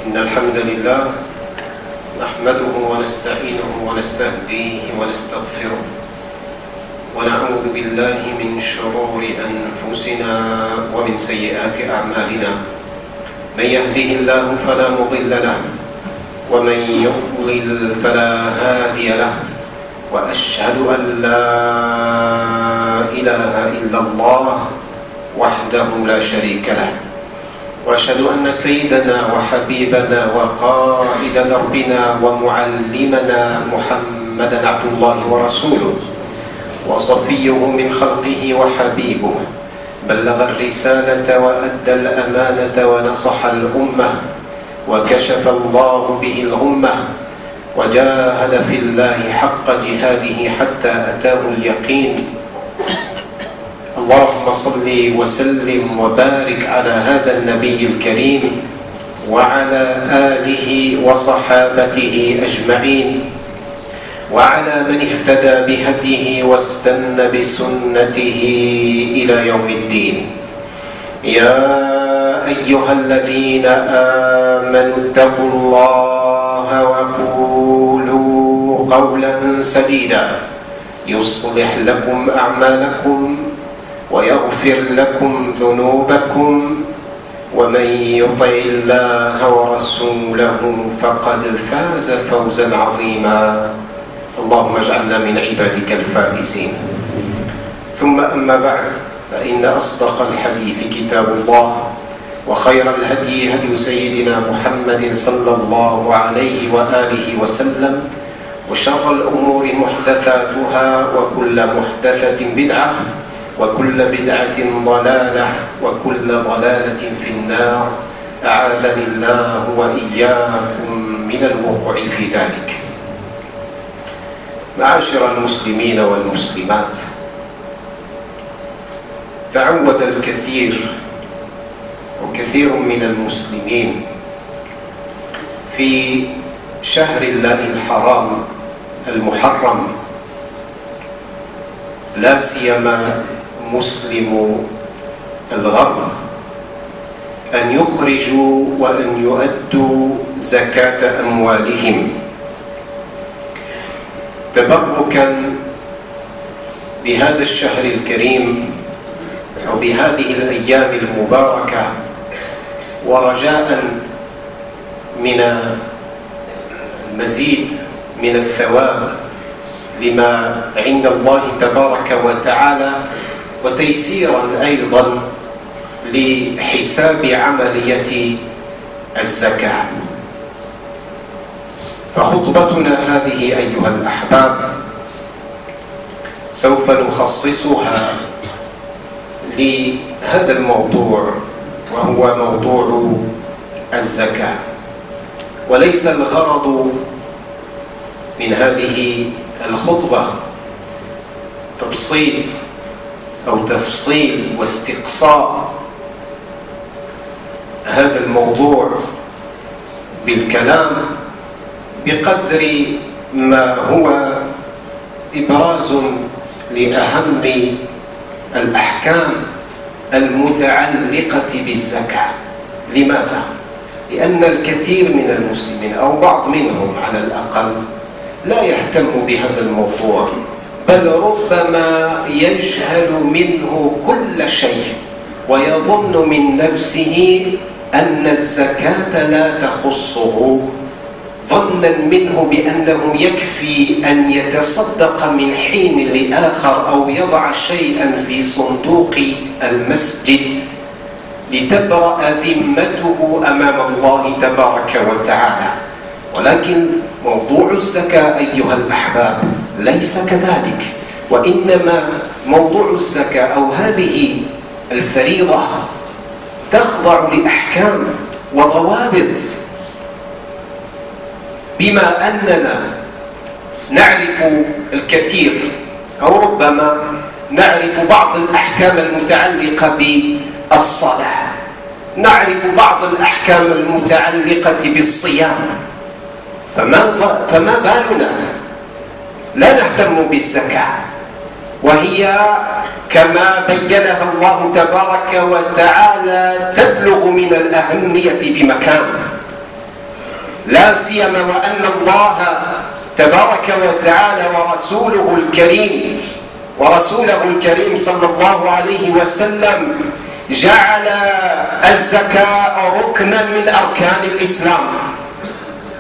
إن الحمد لله نحمده ونستعينه ونستهديه ونستغفره ونعوذ بالله من شرور أنفسنا ومن سيئات أعمالنا. من يهده الله فلا مضل له ومن يضلل فلا هادي له، وأشهد أن لا إله إلا الله وحده لا شريك له، وأشهد أن سيدنا وحبيبنا وقائد دربنا ومعلمنا محمدا عبد الله ورسوله وصفيه من خلقه وحبيبه، بلغ الرسالة وأدى الأمانة ونصح الأمة وكشف الله به الغمة، وجاهد في الله حق جهاده حتى أتاه اليقين. اللهم صل وسلم وبارك على هذا النبي الكريم وعلى آله وصحابته أجمعين، وعلى من اهتدى بهديه واستنى بسنته إلى يوم الدين. يا أيها الذين آمنوا اتقوا الله وقولوا قولا سديدا يصلح لكم أعمالكم ويغفر لكم ذنوبكم، ومن يطع الله ورسوله فقد فاز فوزا عظيما. اللهم اجعلنا من عبادك الفائزين. ثم أما بعد، فإن أصدق الحديث كتاب الله، وخير الهدي هدي سيدنا محمد صلى الله عليه وآله وسلم، وشر الأمور محدثاتها، وكل محدثة بدعة، وكل بدعة ضلالة، وكل ضلالة في النار. أعاذني الله وإياكم من الوقوع في ذلك. معاشر المسلمين والمسلمات، تعود كثير من المسلمين في شهر الله الحرام المحرم، لا سيما مسلم الغرب، أن يخرجوا وأن يؤدوا زكاة أموالهم تبركا بهذا الشهر الكريم وبهذه الأيام المباركة، ورجاء من المزيد من الثواب لما عند الله تبارك وتعالى، وتيسيرا أيضا لحساب عملية الزكاة. فخطبتنا هذه أيها الأحباب سوف نخصصها لهذا الموضوع، وهو موضوع الزكاة. وليس الغرض من هذه الخطبة تبسيط أو تفصيل واستقصاء هذا الموضوع بالكلام، بقدر ما هو إبراز لأهم الأحكام المتعلقة بالزكاة. لماذا؟ لأن الكثير من المسلمين أو بعض منهم على الأقل لا يهتم بهذا الموضوع، بل ربما يجهل منه كل شيء، ويظن من نفسه أن الزكاة لا تخصه، ظنا منه بأنه يكفي أن يتصدق من حين لآخر أو يضع شيئا في صندوق المسجد لتبرأ ذمته أمام الله تبارك وتعالى. ولكن موضوع الزكاة أيها الأحباب ليس كذلك، وإنما موضوع الزكاة أو هذه الفريضة تخضع لأحكام وضوابط، بما أننا نعرف الكثير أو ربما نعرف بعض الأحكام المتعلقة بالصلاة، نعرف بعض الأحكام المتعلقة بالصيام، فما بالنا لا نهتم بالزكاة، وهي كما بينها الله تبارك وتعالى تبلغ من الأهمية بمكان. لا سيما وأن الله تبارك وتعالى ورسوله الكريم صلى الله عليه وسلم جعل الزكاة ركنا من أركان الإسلام.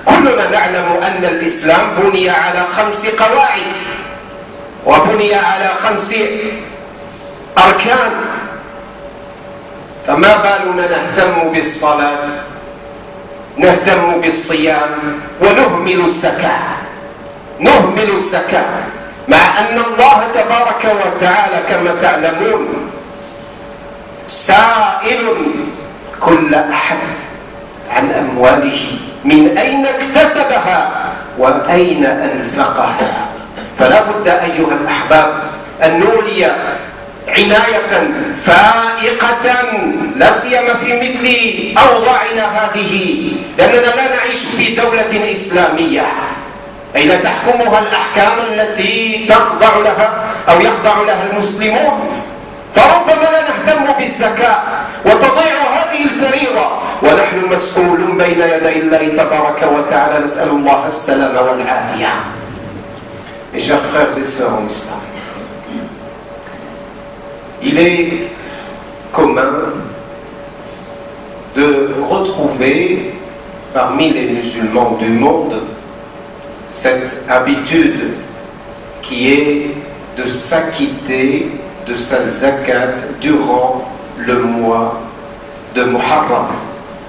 كلنا نعلم أن الإسلام بني على 5 قواعد وبني على 5 أركان، فما بالنا نهتم بالصلاة، نهتم بالصيام ونهمل الزكاة، مع أن الله تبارك وتعالى كما تعلمون سائل كل أحد عن أمواله من أين اكتسبها وأين أنفقها. فلا بد أيها الأحباب أن نولي عناية فائقة لا سيما في مثل أوضاعنا هذه، لأننا لا نعيش في دولة إسلامية أي لا تحكمها الأحكام التي تخضع لها أو يخضع لها المسلمون، فربما لا نهتم بالزكاة وتضيع هذه الفريضة ونحن مسؤولون بين يدي الله تبارك وتعالى، نسأل الله السلامة والعافية. Mes chers frères et sœurs en islam, il est commun de retrouver parmi les musulmans du monde cette habitude qui est de s'acquitter de sa zakat durant le mois de Muharram.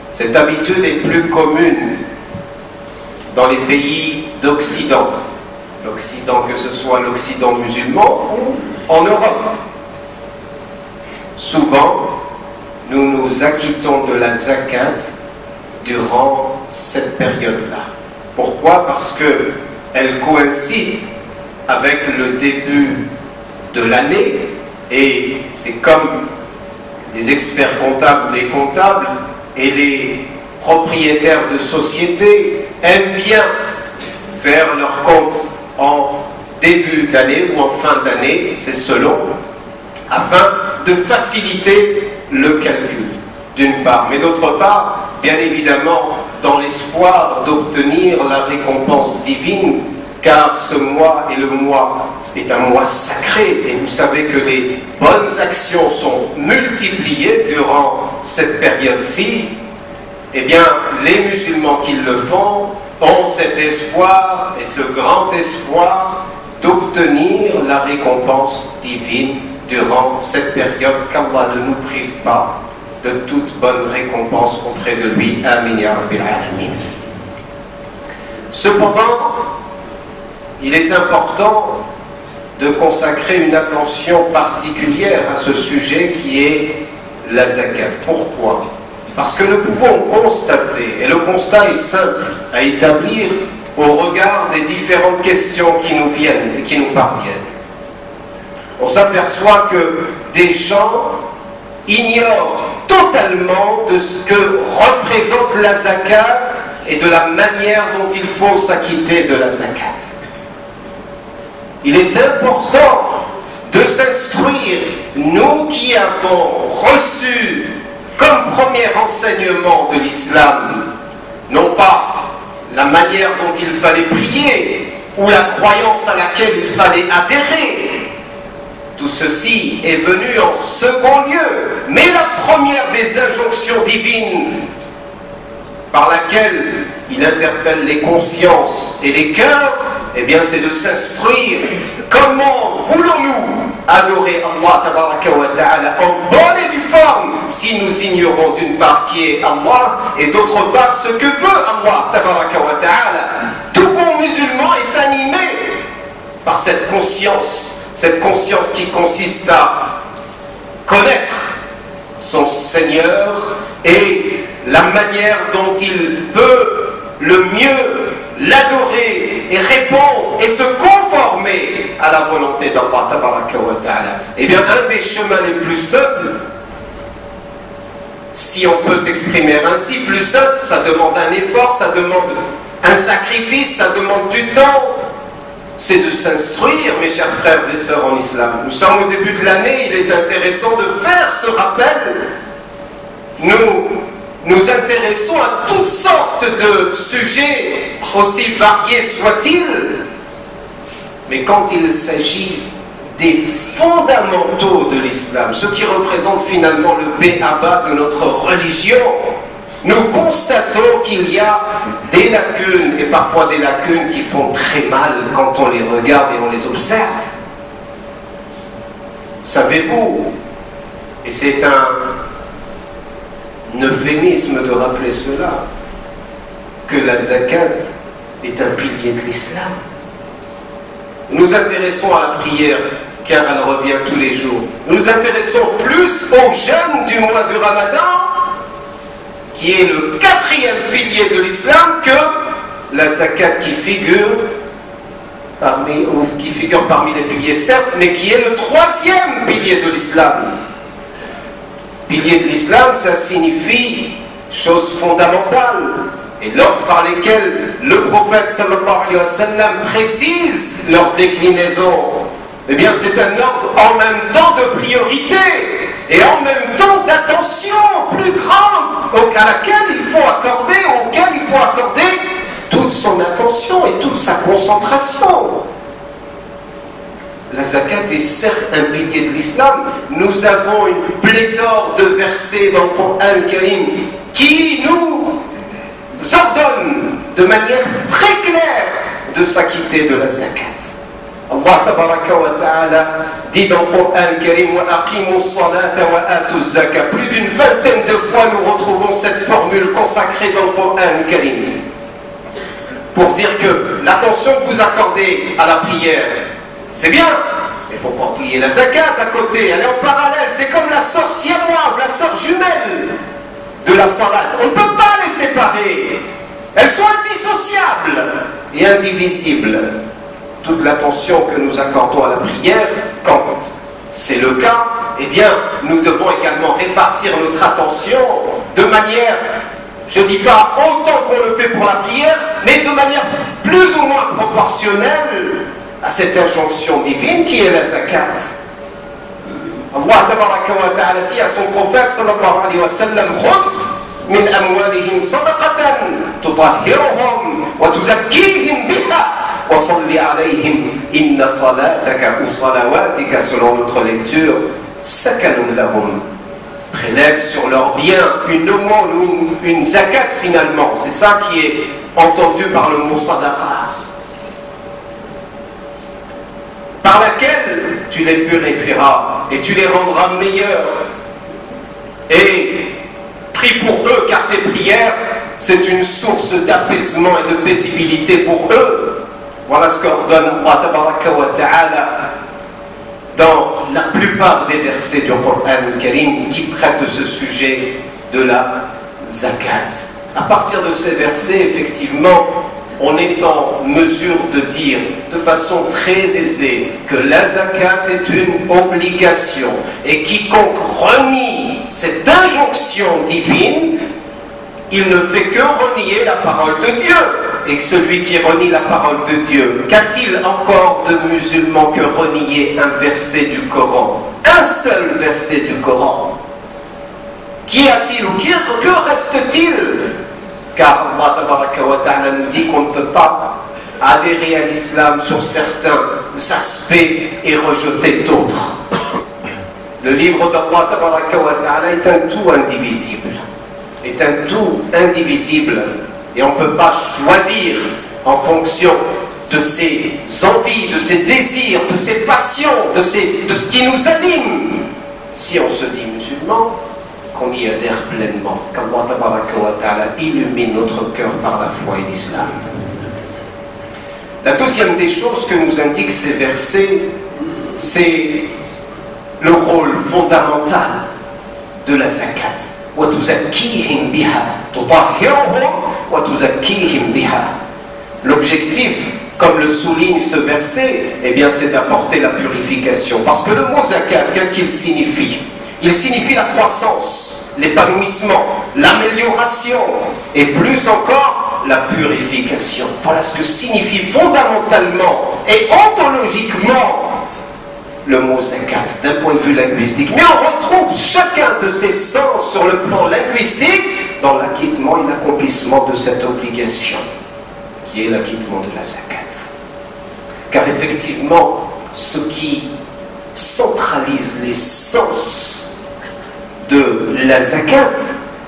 Cette habitude est plus commune dans les pays d'Occident, l'Occident, que ce soit l'Occident musulman ou en Europe. Souvent, nous nous acquittons de la zakat durant cette période-là. Pourquoi? Parce qu'elle coïncide avec le début de l'année et c'est comme les experts comptables ou les comptables et les propriétaires de sociétés aiment bien faire leur compte en début d'année ou en fin d'année, c'est selon, afin de faciliter le calcul, d'une part. Mais d'autre part, bien évidemment, dans l'espoir d'obtenir la récompense divine, car ce mois est un mois sacré, et vous savez que les bonnes actions sont multipliées durant cette période-ci. Eh bien, les musulmans qui le font ont cet espoir et ce grand espoir d'obtenir la récompense divine durant cette période, qu'Allah ne nous prive pas de toute bonne récompense auprès de lui. Amin ya Rabbil Alamin. Cependant, il est important de consacrer une attention particulière à ce sujet qui est la zakat. Pourquoi? Parce que nous pouvons constater, et le constat est simple à établir au regard des différentes questions qui nous viennent et qui nous parviennent. On s'aperçoit que des gens ignorent totalement de ce que représente la zakat et de la manière dont il faut s'acquitter de la zakat. Il est important de s'instruire, nous qui avons reçu comme premier enseignement de l'islam, non pas la manière dont il fallait prier ou la croyance à laquelle il fallait adhérer. Tout ceci est venu en second lieu, mais la première des injonctions divines par laquelle il interpelle les consciences et les cœurs, eh bien c'est de s'instruire. Comment voulons-nous adorer Allah tabaraka wa ta'ala en bonne et due forme si nous ignorons d'une part qui est Allah et d'autre part ce que veut Allah tabaraka wa ta'ala? Tout bon musulman est animé par cette conscience qui consiste à connaître son Seigneur et la manière dont il peut le mieux l'adorer et répondre et se conformer à la volonté d'Allah tabaraka wa ta'ala. Eh bien, un des chemins les plus simples, si on peut s'exprimer ainsi, plus simple, ça demande un effort, ça demande un sacrifice, ça demande du temps, c'est de s'instruire, mes chers frères et sœurs en islam. Nous sommes au début de l'année, il est intéressant de faire ce rappel. Nous nous intéressons à toutes sortes de sujets, aussi variés soient-ils, mais quand il s'agit des fondamentaux de l'islam, ce qui représente finalement le b.a.-ba de notre religion, nous constatons qu'il y a des lacunes, et parfois des lacunes qui font très mal quand on les regarde et on les observe. Savez-vous, et c'est un euphémisme de rappeler cela, que la zakat est un pilier de l'islam. Nous nous intéressons à la prière car elle revient tous les jours. Nous nous intéressons plus au jeûne du mois du Ramadan, qui est le 4e pilier de l'islam, que la zakat qui figure parmi les piliers, certes, mais qui est le 3e pilier de l'islam. Pilier de l'islam, ça signifie chose fondamentale, et l'ordre par lesquels le prophète sallallahu alayhi wa sallam précise leur déclinaison. Eh bien, c'est un ordre en même temps de priorité et en même temps d'attention plus grande à laquelle il faut accorder, auquel il faut accorder toute son attention et toute sa concentration. La zakat est certes un pilier de l'islam. Nous avons une pléthore de versets dans le Coran Karim qui nous ordonnent de manière très claire de s'acquitter de la zakat. Allah tabaraka wa ta'ala dit dans le Coran Karim wa aqimus salata wa atuz zakat. Plus d'une vingtaine de fois nous retrouvons cette formule consacrée dans le Coran Karim pour dire que l'attention que vous accordez à la prière, c'est bien, mais il ne faut pas oublier la zakat à côté, elle est en parallèle, c'est comme la sœur siamoise, la sœur jumelle de la salat. On ne peut pas les séparer, elles sont indissociables et indivisibles. Toute l'attention que nous accordons à la prière, quand c'est le cas, eh bien, nous devons également répartir notre attention de manière, je ne dis pas autant qu'on le fait pour la prière, mais de manière plus ou moins proportionnelle à cette injonction divine qui est la zakat. Allah tabaraka wa ta'ala dit à son prophète sallallahu alayhi wa sallam: khudh min amwalihim sadaqatan tutahhiruhum wa tuzakkihim biha wa salli alayhim inna salataka ou salawatika, selon notre lecture, sakanun lahum. Prélève sur leurs biens une aumône ou une zakat finalement, c'est ça qui est entendu par le mot sadaqa, par laquelle tu les purifieras et tu les rendras meilleurs. Et prie pour eux, car tes prières, c'est une source d'apaisement et de paisibilité pour eux. Voilà ce qu'ordonne Allah tabaraka wa ta'ala dans la plupart des versets du Coran Karim qui traitent de ce sujet de la zakat. À partir de ces versets, effectivement, on est en mesure de dire de façon très aisée que la zakat est une obligation et quiconque renie cette injonction divine, il ne fait que renier la parole de Dieu. Et que celui qui renie la parole de Dieu, qu'a-t-il encore de musulman que renier un verset du Coran? Un seul verset du Coran. Qu'y a-t-il ou que reste-t-il? Car Allah tabaraka wa ta'ala nous dit qu'on ne peut pas adhérer à l'islam sur certains aspects et rejeter d'autres. Le livre d'Allah tabaraka wa ta'ala est un tout indivisible. Est un tout indivisible. Et on ne peut pas choisir en fonction de ses envies, de ses désirs, de ses passions, de ce qui nous anime. Si on se dit musulman, qu'on y adhère pleinement, qu'Allah tabaraka wa ta'ala illumine notre cœur par la foi et l'islam. La deuxième des choses que nous indiquent ces versets, c'est le rôle fondamental de la zakat. L'objectif, comme le souligne ce verset, eh bien, c'est d'apporter la purification. Parce que le mot zakat, qu'est-ce qu'il signifie? Il signifie la croissance, l'épanouissement, l'amélioration et plus encore la purification. Voilà ce que signifie fondamentalement et ontologiquement le mot zakat d'un point de vue linguistique. Mais on retrouve chacun de ces sens sur le plan linguistique dans l'acquittement et l'accomplissement de cette obligation, qui est l'acquittement de la zakat. Car effectivement, ce qui centralise l'essence de la zakat,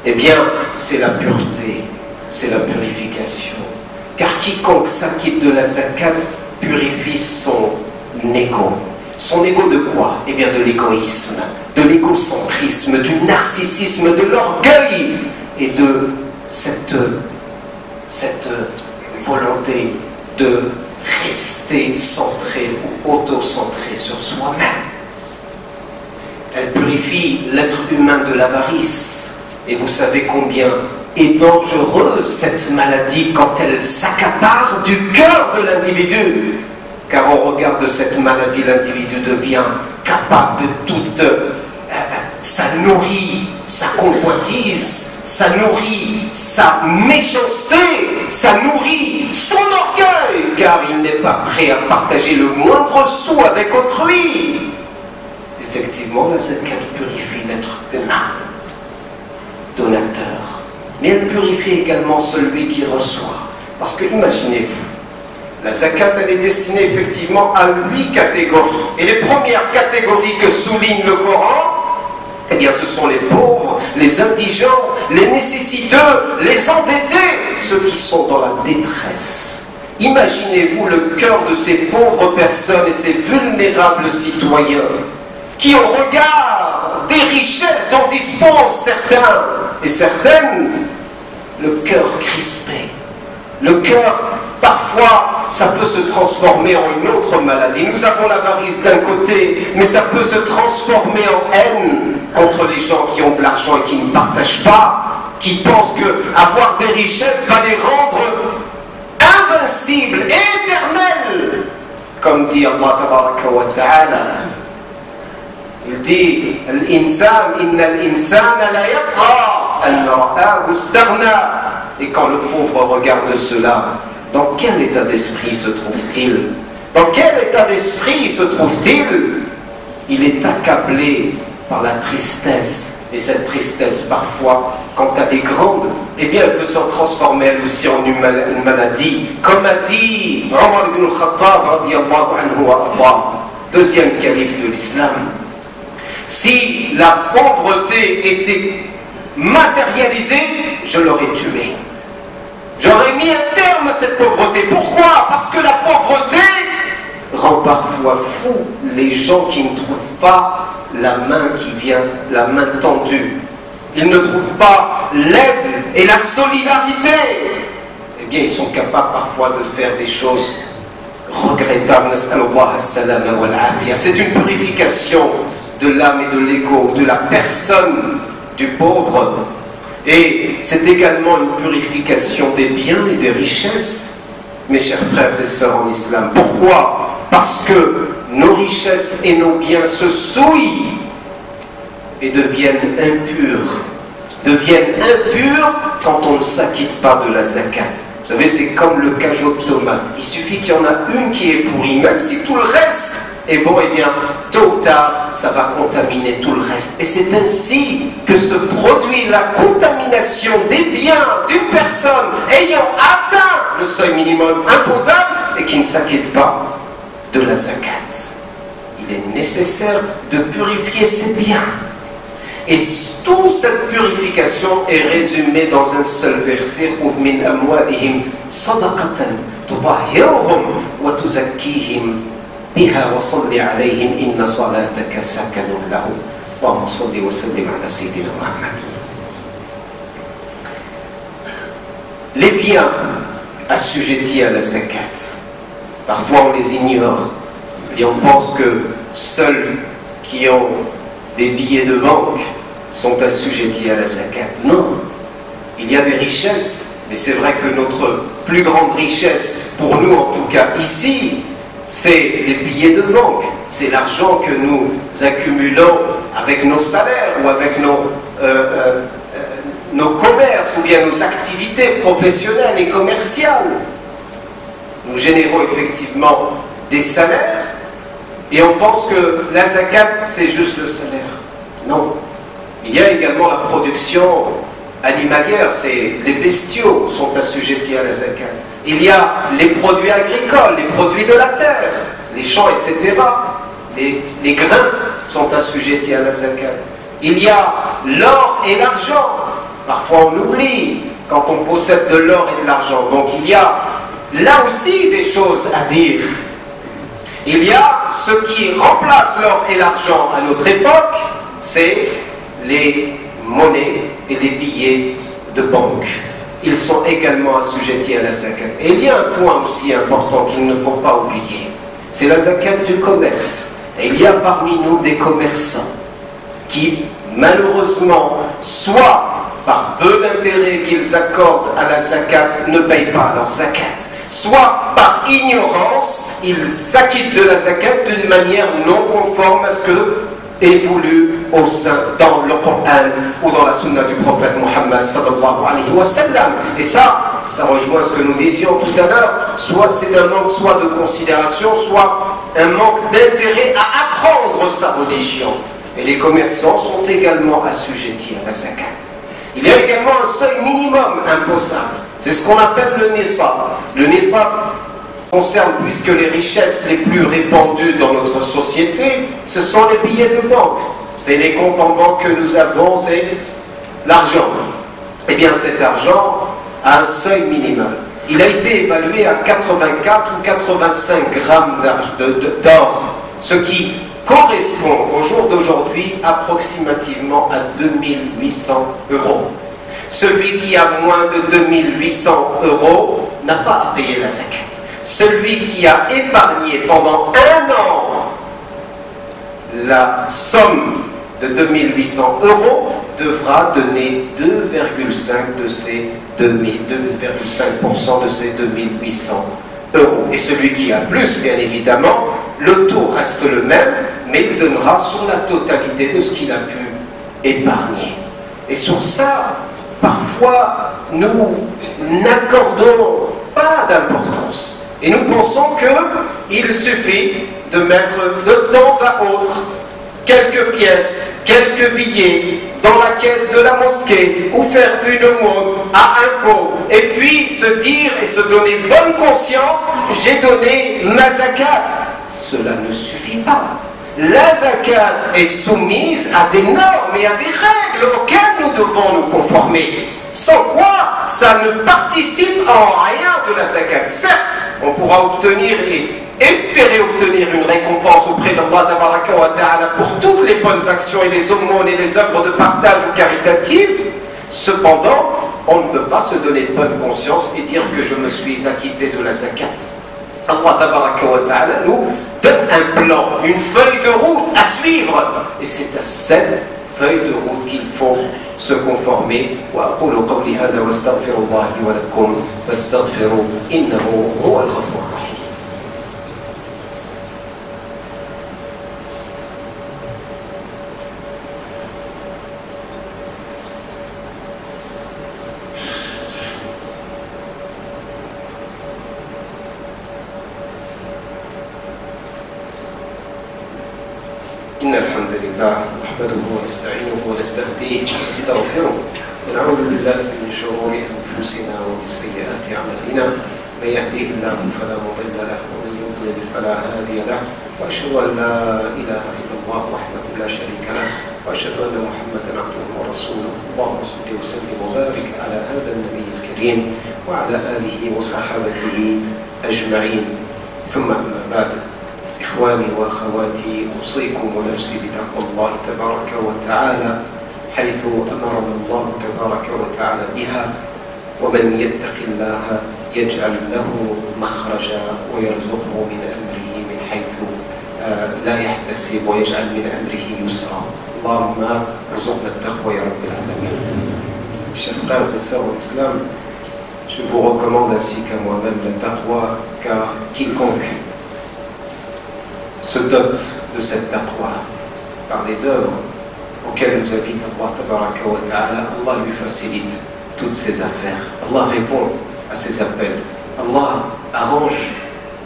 eh bien, c'est la pureté, c'est la purification. Car quiconque s'acquitte de la zakat purifie son ego. Son ego de quoi? Eh bien, de l'égoïsme, de l'égocentrisme, du narcissisme, de l'orgueil et de cette volonté de rester centré ou auto-centré sur soi-même. Elle purifie l'être humain de l'avarice. Et vous savez combien est dangereuse cette maladie quand elle s'accapare du cœur de l'individu. Car au regard de cette maladie, l'individu devient capable de toute... ça nourrit sa convoitise, ça nourrit sa méchanceté, ça nourrit son orgueil, car il n'est pas prêt à partager le moindre sou avec autrui. Effectivement, la zakat purifie l'être humain, donateur, mais elle purifie également celui qui reçoit. Parce que imaginez-vous, la zakat, elle est destinée effectivement à 8 catégories. Et les premières catégories que souligne le Coran, eh bien ce sont les pauvres, les indigents, les nécessiteux, les endettés, ceux qui sont dans la détresse. Imaginez-vous le cœur de ces pauvres personnes et ces vulnérables citoyens qui, au regard des richesses dont disposent certains et certaines, le cœur crispé, le cœur, parfois, ça peut se transformer en une autre maladie. Nous avons l'avarice d'un côté, mais ça peut se transformer en haine contre les gens qui ont de l'argent et qui ne partagent pas, qui pensent que avoir des richesses va les rendre invincibles, éternels. Comme dit Allah tabaraka wa ta'ala, il dit Al-insan, inna al-insana la yatra an ra'ahu istaghna. Et quand le pauvre regarde cela, dans quel état d'esprit se trouve-t-il? Dans quel état d'esprit se trouve-t-il? Il est accablé par la tristesse. Et cette tristesse, parfois, quand elle est grande, eh bien, elle peut se transformer elle aussi en une maladie. Comme a dit Omar ibn al-Khattab, radiyallahu anhu wa arda, deuxième calife de l'islam. Si la pauvreté était matérialisée, je l'aurais tuée. J'aurais mis un terme à cette pauvreté. Pourquoi? Parce que la pauvreté rend parfois fou les gens qui ne trouvent pas la main qui vient, la main tendue. Ils ne trouvent pas l'aide et la solidarité. Eh bien, ils sont capables parfois de faire des choses regrettables. C'est une purification de l'âme et de l'ego, de la personne du pauvre. Et c'est également une purification des biens et des richesses, mes chers frères et sœurs en islam. Pourquoi? Parce que nos richesses et nos biens se souillent et deviennent impurs. Deviennent impurs quand on ne s'acquitte pas de la zakat. Vous savez, c'est comme le cajot de tomates. Il suffit qu'il y en a une qui est pourrie, même si tout le reste est bon, eh bien, tôt ou tard, ça va contaminer tout le reste. Et c'est ainsi que se produit la contamination des biens d'une personne ayant atteint le seuil minimum imposable et qui ne s'acquitte pas de la zakat. Il est nécessaire de purifier ses biens. Et toute cette purification est résumée dans un seul verset: خُذْ مِنْ أَمْوَالِهِمْ صَدَقَةً تُطَهِّرُهُمْ وَتُزَكِّيهِمْ بِهَا وَصَلِّ عَلَيْهِمْ إِنَّ صَلَاتَكَ سَكَنٌ لَهُمْ اللهم صل وسلم على سيدنا محمد. Les biens assujettis à la zakat, parfois on les ignore et on pense que seuls qui ont des billets de banque sont assujettis à la zakat. Non, il y a des richesses, mais c'est vrai que notre plus grande richesse, pour nous en tout cas ici, c'est les billets de banque, c'est l'argent que nous accumulons avec nos salaires ou avec nos commerces ou bien nos activités professionnelles et commerciales. Nous générons effectivement des salaires et on pense que la zakat c'est juste le salaire. Non, il y a également la production animalière, c'est les bestiaux sont assujettis à la zakat. Il y a les produits agricoles, les produits de la terre, les champs, etc. Les grains sont assujettis à la zakat. Il y a l'or et l'argent. Parfois on oublie quand on possède de l'or et de l'argent. Donc il y a là aussi des choses à dire. Il y a ce qui remplace l'or et l'argent à notre époque, c'est les monnaies et les billets de banque. Ils sont également assujettis à la zakat. Et il y a un point aussi important qu'il ne faut pas oublier. C'est la zakat du commerce. Et il y a parmi nous des commerçants qui, malheureusement, soit par peu d'intérêt qu'ils accordent à la zakat, ne payent pas leur zakat, soit par ignorance, ils s'acquittent de la zakat d'une manière non conforme à ce que est voulu dans le Coran ou dans la sunna du prophète Muhammad sallallahu alayhi wa sallam. Et ça rejoint ce que nous disions tout à l'heure, soit c'est un manque soit de considération, soit un manque d'intérêt à apprendre sa religion. Et les commerçants sont également assujettis à la zakat. Il y a également un seuil minimum imposable. C'est ce qu'on appelle le nisab. Le nisab concerne, puisque les richesses les plus répandues dans notre société, ce sont les billets de banque. C'est les comptes en banque que nous avons, c'est l'argent. Eh bien, cet argent a un seuil minimum. Il a été évalué à 84 ou 85 grammes d'or, ce qui correspond au jour d'aujourd'hui approximativement à 2800 €. Celui qui a moins de 2800 € n'a pas à payer la zakat. Celui qui a épargné pendant un an la somme de 2800 € devra donner 2,5% de ces 2800 €. Et celui qui a plus, bien évidemment, le taux reste le même, mais il donnera sur la totalité de ce qu'il a pu épargner. Et sur ça, parfois, nous n'accordons pas d'importance. Et nous pensons qu'il suffit de mettre de temps à autre quelques pièces, quelques billets dans la caisse de la mosquée ou faire une aumône à impôt et puis se dire et se donner bonne conscience, j'ai donné ma zakat. Cela ne suffit pas. La zakat est soumise à des normes et à des règles auxquelles nous devons nous conformer. Sans quoi, ça ne participe en rien de la zakat. Certes, on pourra obtenir et espérer obtenir une récompense auprès d'Allah Tabaraka wa Ta'ala pour toutes les bonnes actions et les aumônes et les œuvres de partage ou caritatives. Cependant, on ne peut pas se donner de bonne conscience et dire que je me suis acquitté de la zakat. Allah Tabaraka wa Ta'ala nous donne un plan, une feuille de route à suivre. Et c'est à cette feuille de route qu'il faut se conformer. وأقول قولي هذا واستغفر الله لي ولكم فاستغفروا إنه هو الغفور الرحيم. إن الحمد لله نحمده ونستعينه ونستهديه ونستغفره ونعوذ بالله من شرور أنفسنا ومن سيئات أعمالنا من يهديه الله فلا مضل له ومن يضلل فلا هادي له وأشهد أن لا إله إلا الله وحده لا شريك له وأشهد أن محمدا عبده ورسوله اللهم صل وسلم وبارك على هذا النبي الكريم وعلى آله وصحابته أجمعين ثم أما بعد إخواني وأخواتي أوصيكم ونفسي بتقوى الله تبارك وتعالى حيث أمرنا الله تبارك وتعالى بها ومن يتق الله يجعل له مخرجا ويرزقه من أمره من حيث لا يحتسب ويجعل من أمره يسرا اللهم ارزقنا التقوى يا رب العالمين. Chers frères et sœurs en islam, je vous recommande ainsi qu'à moi-même la taqwa, car quiconque se dote de cette taqwa par les œuvres auxquelles nous invite Allah Tabaraka wa Ta'ala, Allah lui facilite toutes ses affaires. Allah répond à ses appels. Allah arrange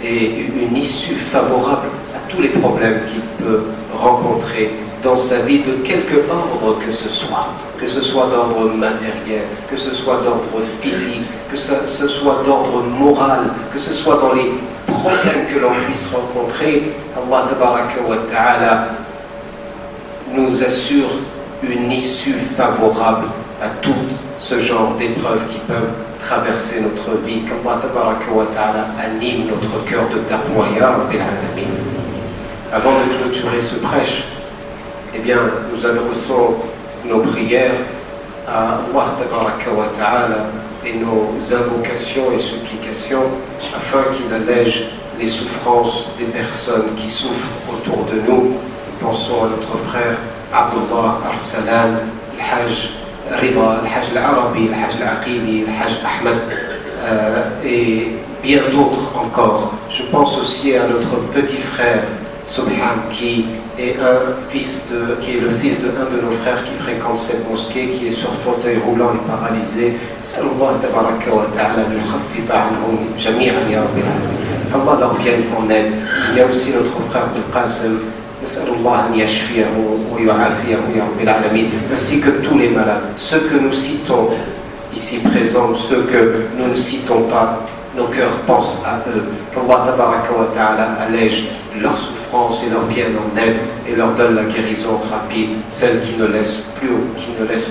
une issue favorable à tous les problèmes qu'il peut rencontrer dans sa vie de quelque ordre que ce soit. que ce soit d'ordre matériel, que ce soit d'ordre physique, que ce soit d'ordre moral, que ce soit dans les problèmes que l'on puisse rencontrer, Allah tabaraka wa ta'ala nous assure une issue favorable à tout ce genre d'épreuves qui peuvent traverser notre vie. Qu'Allah tabaraka wa ta'ala anime notre cœur de taqwa, ya Rabbil alamin. Avant de clôturer ce prêche, eh bien, nous adressons nos prières à Allah tabaraka wa ta'ala et nos invocations et supplications afin qu'il allège les souffrances des personnes qui souffrent autour de nous. Nous pensons à notre frère Abdullah Arsalan, Al-Hajj Rida, Al-Hajj Al-Arabi, Al-Hajj Al-Aqili, Al-Hajj Ahmed et bien d'autres encore. Je pense aussi à notre petit frère Subhan qui est le fils d'un de nos frères qui fréquente cette mosquée, qui est sur fauteuil roulant et paralysé. Sallallahu tabaraka wa ta'ala yukhaffifa anhum jami'an ya rabbil alamin. Allah leur vienne en aide. Il y a aussi notre frère Al-Qasim, nas'alullah an yashfiyahu wa yu'afiyahu ya rabbil alamin, ainsi que tous les malades, ceux que nous citons ici présents, ceux que nous ne citons pas. Nos cœurs pensent à eux, qu'Allah tabaraka wa ta'ala allège leurs souffrances et leur vienne en aide et leur donne la guérison rapide, celle qui ne laisse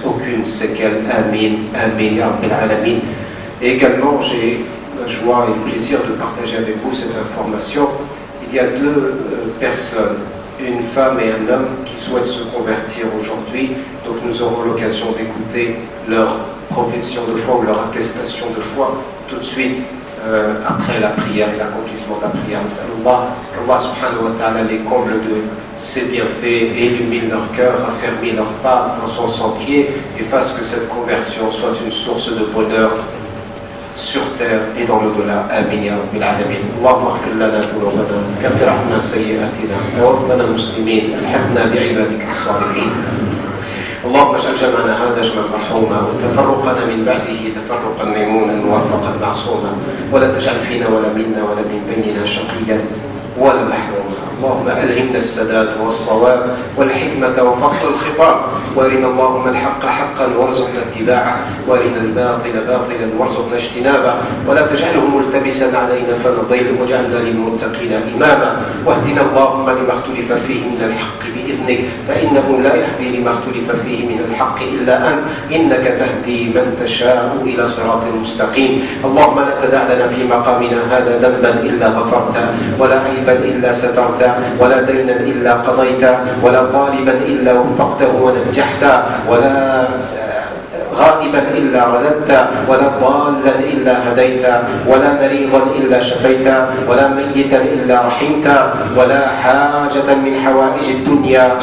aucune séquelle. Amin, amin, ya rabbil alamin. Et également, j'ai la joie et le plaisir de partager avec vous cette information. Il y a deux personnes, une femme et un homme, qui souhaitent se convertir aujourd'hui. Donc nous aurons l'occasion d'écouter leur profession de foi ou leur attestation de foi tout de suite. Après la prière et l'accomplissement de la prière. Qu'Allah subhanahu wa ta'ala les comble de ses bienfaits, illumine leur cœur, raffermit leur pas dans son sentier et fasse que cette conversion soit une source de bonheur sur terre et dans l'au-delà. Amin ya rabbil alamin. Allahumma ighfir lana dhunubana, kaffir anna sayyi'atina, tawaffana muslimin, alhiqna bi'ibadika as-salihin. اللهم اجعل جمعنا هذا جمعا مرحوما وتفرقنا من بعده تفرقا ميمونا موفقا معصوما ولا تجعل فينا ولا منا ولا من بيننا شقيا ولا محروما. اللهم ألهمنا السداد والصواب والحكمة وفصل الخطاب وارنا اللهم الحق حقا وارزقنا اتباعه وارنا الباطل باطلا وارزقنا اجتنابه ولا تجعله ملتبسا علينا فنضل واجعلنا للمتقين إماما واهدنا اللهم لما اختلف فيه من الحق بإذنك فإنه لا يهدي لما اختلف فيه من الحق إلا أنت إنك تهدي من تشاء إلى صراط مستقيم. اللهم لا تدع لنا في مقامنا هذا ذنبا إلا غفرته ولا عيبا إلا سترته ولا دينا إلا قضيته ولا طالبا إلا وفقته ونجحته ولا غائبا إلا رددت ولا ضالا إلا هديت ولا مريضا إلا شفيت ولا ميتا إلا رحمت ولا حاجة من حوائج الدنيا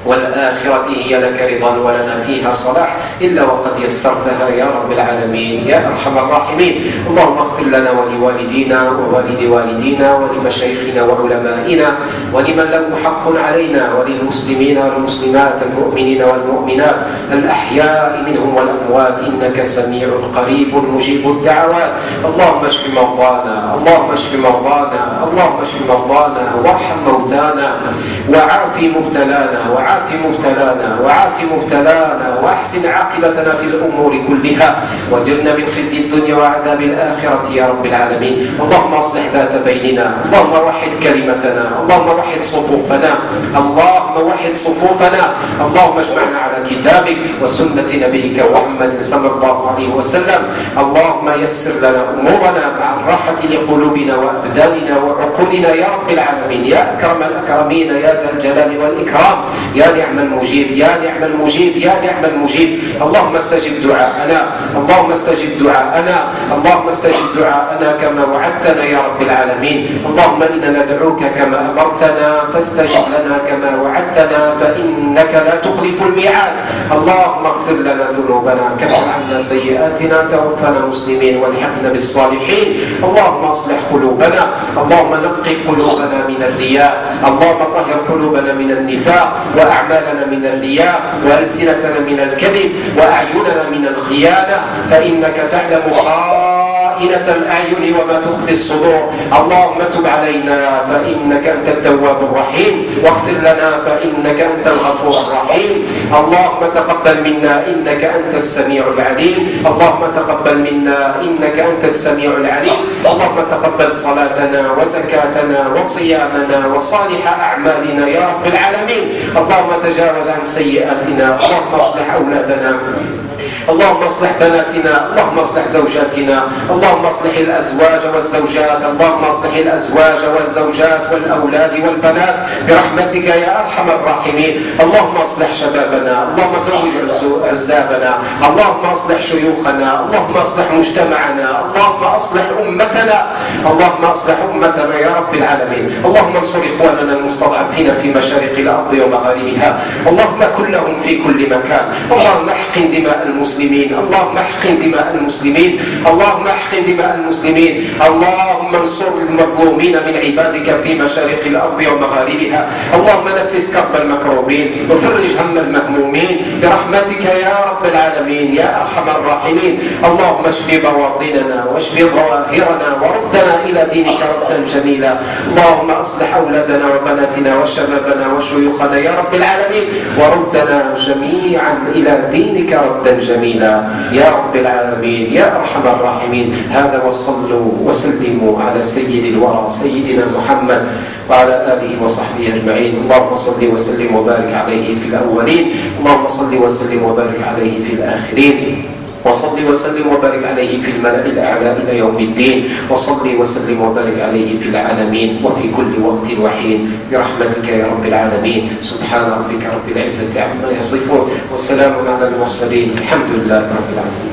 والآخرة هي لك رضا ولنا فيها صلاح إلا وقد يسرتها يا رب العالمين يا أرحم الراحمين. اللهم اغفر لنا ولوالدينا ووالد والدينا ولمشايخنا وعلمائنا ولمن له حق علينا وللمسلمين والمسلمات المؤمنين والمؤمنات الأحياء منهم والأموات إنك سميع قريب مجيب الدعوات. اللهم اشف مرضانا اللهم اشف مرضانا اللهم اشف مرضانا وارحم موتانا وعاف مبتلانا وعاف مبتلانا وأحسن عاقبتنا في الأمور كلها واجرنا من خزي الدنيا وعذاب الآخرة يا رب العالمين. اللهم أصلح ذات بيننا اللهم وحد كلمتنا اللهم وحد صفوفنا اللهم وحد صفوفنا اللهم اجمعنا على كتابك وسنة نبيك محمد صلى الله عليه وسلم. اللهم يسر لنا أمورنا مع الراحة لقلوبنا وأبداننا وعقولنا يا رب العالمين يا أكرم الأكرمين يا ذا الجلال والإكرام يا نعم المجيب يا نعم المجيب يا نعم المجيب. اللهم استجب دعاءنا اللهم استجب دعاءنا اللهم استجب دعاءنا كما وعدتنا يا رب العالمين. اللهم إنا ندعوك كما أمرتنا فاستجب لنا كما وعدتنا فإنك لا تخلف الميعاد. اللهم اغفر لنا ذنوبنا كفر عنا سيئاتنا توفنا مسلمين والحقنا بالصالحين. اللهم اصلح قلوبنا اللهم نقي قلوبنا من الرياء اللهم طهر قلوبنا من النفاق وأعمالنا من الرياء وألسنتنا من الكذب وأعيننا من الخيانة فإنك تعلم خائنة خائنة الأعين وما تخفي الصدور. اللهم تب علينا فإنك أنت التواب الرحيم، واغفر لنا فإنك أنت الغفور الرحيم. اللهم تقبل منا إنك أنت السميع العليم. اللهم تقبل منا إنك أنت السميع العليم. اللهم تقبل صلاتنا وزكاتنا وصيامنا وصالح أعمالنا يا رب العالمين. اللهم تجاوز عن سيئاتنا. اللهم اصلح أولادنا، اللهم اصلح بناتنا، اللهم اصلح زوجاتنا، اللهم اصلح الازواج والزوجات، اللهم اصلح الازواج والزوجات والاولاد والبنات برحمتك يا ارحم الراحمين. اللهم اصلح شبابنا، اللهم زوج عزابنا، اللهم اصلح شيوخنا، اللهم اصلح مجتمعنا، اللهم اصلح امتنا، اللهم اصلح امتنا يا رب العالمين. اللهم انصر اخواننا المستضعفين في مشارق الارض ومغاربها، اللهم كن لهم في كل مكان. اللهم احقن دماء المسلمين، اللهم احقن دماء المسلمين، اللهم احقن دماء المسلمين. اللهم انصر المظلومين من عبادك في مشارق الارض ومغاربها. اللهم نفس كرب المكروبين وفرج هم المهمومين برحمتك يا رب العالمين يا ارحم الراحمين. اللهم اشف بواطننا واشف ظواهرنا وردنا الى دينك ردا جميلا. اللهم اصلح اولادنا وبناتنا وشبابنا وشيوخنا يا رب العالمين، وردنا جميعا الى دينك ردا جميلا يا رب العالمين يا ارحم الراحمين. هذا وصلوا وسلموا على سيد الورى سيدنا محمد وعلى اله وصحبه اجمعين. اللهم صل وسلم وبارك عليه في الاولين، اللهم صل وسلم وبارك عليه في الاخرين، وصل وسلم وبارك عليه في الملأ الأعلى إلى يوم الدين، وصل وسلم وبارك عليه في العالمين وفي كل وقت وحين برحمتك يا رب العالمين. سبحان ربك رب العزة عما يصفون، وسلام على المرسلين، الحمد لله رب العالمين.